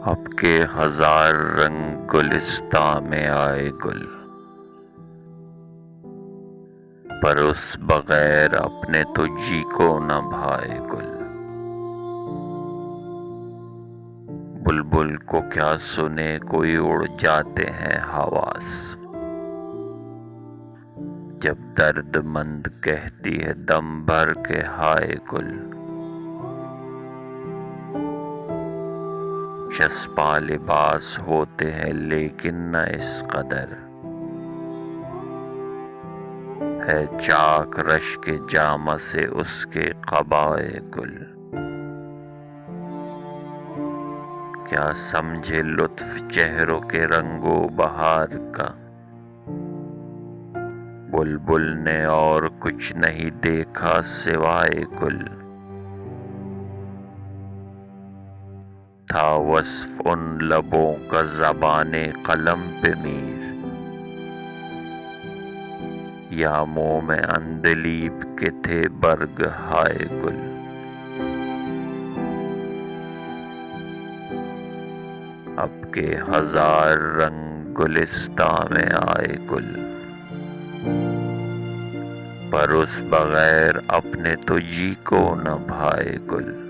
اب کے ہزار رنگ گلستاں میں آئے گل، پر اس بغیر اپنے تو جی کو نہ بھائے گل۔ بلبل کو کیا سنے کوئی اڑ جاتے ہیں حواس، جب درد مند کہتی ہے دم بھر کے ہائے گل۔ چسپاں لباس ہوتے ہیں لیکن نہ اس قدر، ہے چاک رشک جامہ سے اس کے قبائے گل۔ کیا سمجھے لطف چہروں کے رنگ و بہار کا، بلبل نے اور کچھ نہیں دیکھا سوائے گل۔ تھا وصف ان لبوں کا زبان قلم پہ میر، یا موم عندلیب کے تھے برگ ہائے گل۔ اب کے ہزار رنگ گلستاں میں آئے گل، پر اس بغیر اپنے تو جی کو نہ بھائے گل۔